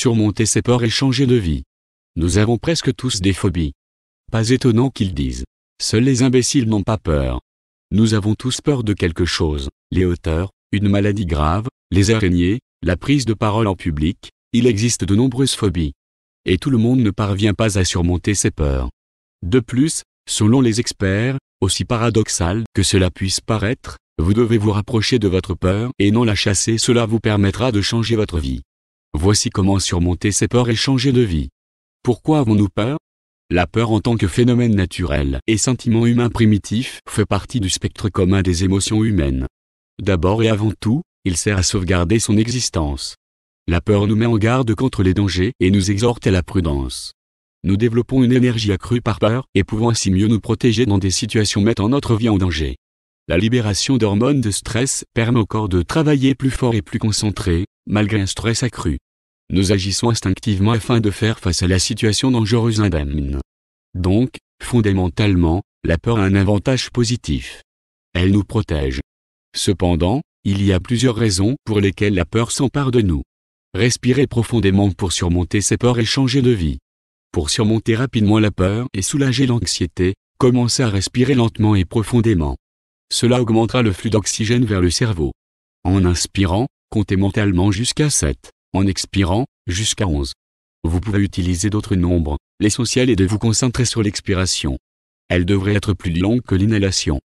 surmonter ses peurs et changer de vie. Nous avons presque tous des phobies. Pas étonnant qu'ils disent. Seuls les imbéciles n'ont pas peur. Nous avons tous peur de quelque chose, les hauteurs, une maladie grave, les araignées, la prise de parole en public, il existe de nombreuses phobies. Et tout le monde ne parvient pas à surmonter ses peurs. De plus, selon les experts, aussi paradoxal que cela puisse paraître, vous devez vous rapprocher de votre peur et non la chasser, cela vous permettra de changer votre vie. Voici comment surmonter ses peurs et changer de vie. Pourquoi avons-nous peur ? La peur en tant que phénomène naturel et sentiment humain primitif fait partie du spectre commun des émotions humaines. D'abord et avant tout, il sert à sauvegarder son existence. La peur nous met en garde contre les dangers et nous exhorte à la prudence. Nous développons une énergie accrue par peur et pouvons ainsi mieux nous protéger dans des situations mettant notre vie en danger. La libération d'hormones de stress permet au corps de travailler plus fort et plus concentré, malgré un stress accru. Nous agissons instinctivement afin de faire face à la situation dangereuse indemne. Donc, fondamentalement, la peur a un avantage positif. Elle nous protège. Cependant, il y a plusieurs raisons pour lesquelles la peur s'empare de nous. Respirez profondément pour surmonter ses peurs et changer de vie. Pour surmonter rapidement la peur et soulager l'anxiété, commencez à respirer lentement et profondément. Cela augmentera le flux d'oxygène vers le cerveau. En inspirant, comptez mentalement jusqu'à 7. En expirant, jusqu'à 11. Vous pouvez utiliser d'autres nombres, l'essentiel est de vous concentrer sur l'expiration. Elle devrait être plus longue que l'inhalation.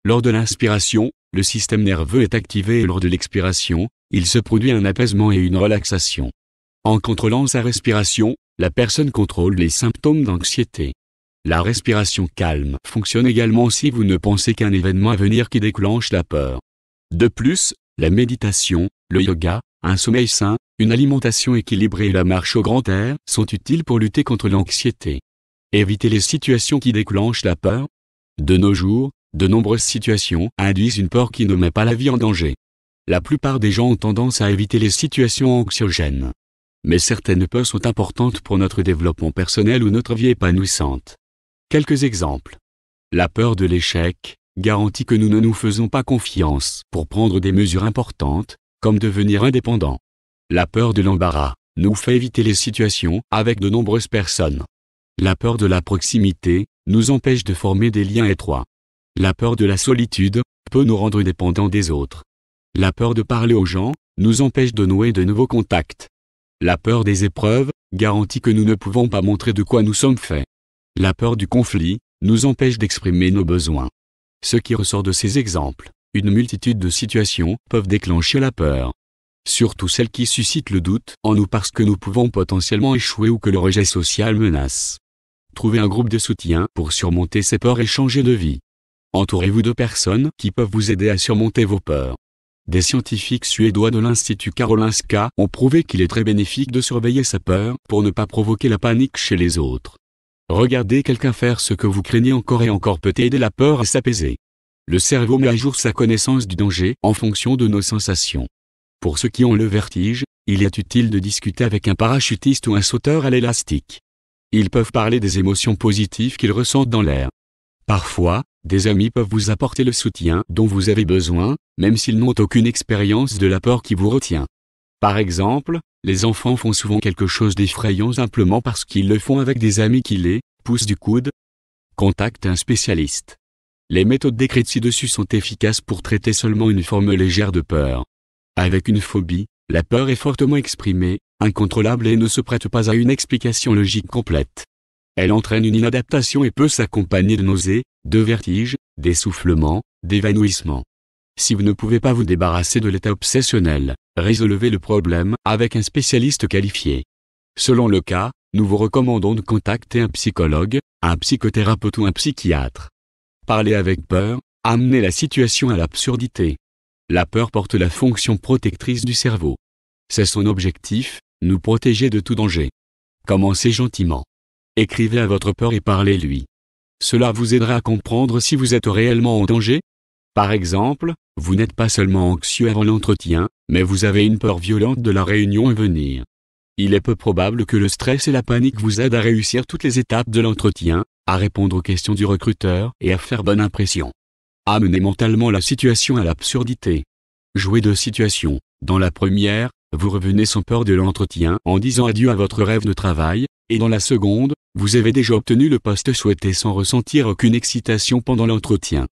Lors de l'inspiration, le système nerveux est activé et lors de l'expiration, il se produit un apaisement et une relaxation. En contrôlant sa respiration, la personne contrôle les symptômes d'anxiété. La respiration calme fonctionne également si vous ne pensez qu'à un événement à venir qui déclenche la peur. De plus, la méditation, le yoga, un sommeil sain, une alimentation équilibrée et la marche au grand air sont utiles pour lutter contre l'anxiété. Évitez les situations qui déclenchent la peur. De nos jours, de nombreuses situations induisent une peur qui ne met pas la vie en danger. La plupart des gens ont tendance à éviter les situations anxiogènes. Mais certaines peurs sont importantes pour notre développement personnel ou notre vie épanouissante. Quelques exemples. La peur de l'échec garantit que nous ne nous faisons pas confiance pour prendre des mesures importantes, comme devenir indépendant. La peur de l'embarras nous fait éviter les situations avec de nombreuses personnes. La peur de la proximité nous empêche de former des liens étroits. La peur de la solitude peut nous rendre dépendants des autres. La peur de parler aux gens nous empêche de nouer de nouveaux contacts. La peur des épreuves garantit que nous ne pouvons pas montrer de quoi nous sommes faits. La peur du conflit nous empêche d'exprimer nos besoins. Ce qui ressort de ces exemples, une multitude de situations peuvent déclencher la peur. Surtout celles qui suscitent le doute en nous parce que nous pouvons potentiellement échouer ou que le rejet social menace. Trouvez un groupe de soutien pour surmonter ces peurs et changer de vie. Entourez-vous de personnes qui peuvent vous aider à surmonter vos peurs. Des scientifiques suédois de l'Institut Karolinska ont prouvé qu'il est très bénéfique de surveiller sa peur pour ne pas provoquer la panique chez les autres. Regarder quelqu'un faire ce que vous craignez encore et encore peut aider la peur à s'apaiser. Le cerveau met à jour sa connaissance du danger en fonction de nos sensations. Pour ceux qui ont le vertige, il est utile de discuter avec un parachutiste ou un sauteur à l'élastique. Ils peuvent parler des émotions positives qu'ils ressentent dans l'air. Parfois, des amis peuvent vous apporter le soutien dont vous avez besoin, même s'ils n'ont aucune expérience de la peur qui vous retient. Par exemple, les enfants font souvent quelque chose d'effrayant simplement parce qu'ils le font avec des amis qui les poussent du coude. Contactez un spécialiste. Les méthodes décrites ci-dessus sont efficaces pour traiter seulement une forme légère de peur. Avec une phobie, la peur est fortement exprimée, incontrôlable et ne se prête pas à une explication logique complète. Elle entraîne une inadaptation et peut s'accompagner de nausées, de vertiges, d'essoufflement, d'évanouissement. Si vous ne pouvez pas vous débarrasser de l'état obsessionnel, résolvez le problème avec un spécialiste qualifié. Selon le cas, nous vous recommandons de contacter un psychologue, un psychothérapeute ou un psychiatre. Parler avec peur, amener la situation à l'absurdité. La peur porte la fonction protectrice du cerveau. C'est son objectif, nous protéger de tout danger. Commencez gentiment. Écrivez à votre peur et parlez-lui. Cela vous aidera à comprendre si vous êtes réellement en danger. Par exemple, vous n'êtes pas seulement anxieux avant l'entretien, mais vous avez une peur violente de la réunion à venir. Il est peu probable que le stress et la panique vous aident à réussir toutes les étapes de l'entretien, à répondre aux questions du recruteur et à faire bonne impression. Amenez mentalement la situation à l'absurdité. Jouez de situations, Dans la première, vous revenez sans peur de l'entretien en disant adieu à votre rêve de travail, et dans la seconde, vous avez déjà obtenu le poste souhaité sans ressentir aucune excitation pendant l'entretien.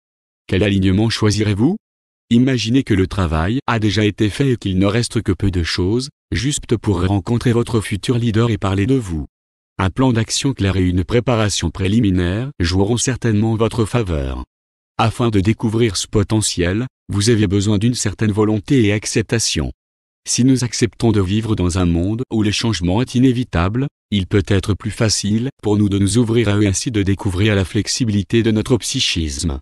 Quel alignement choisirez-vous? Imaginez que le travail a déjà été fait et qu'il ne reste que peu de choses, juste pour rencontrer votre futur leader et parler de vous. Un plan d'action clair et une préparation préliminaire joueront certainement en votre faveur. Afin de découvrir ce potentiel, vous avez besoin d'une certaine volonté et acceptation. Si nous acceptons de vivre dans un monde où le changement est inévitable, il peut être plus facile pour nous de nous ouvrir à eux et ainsi de découvrir la flexibilité de notre psychisme.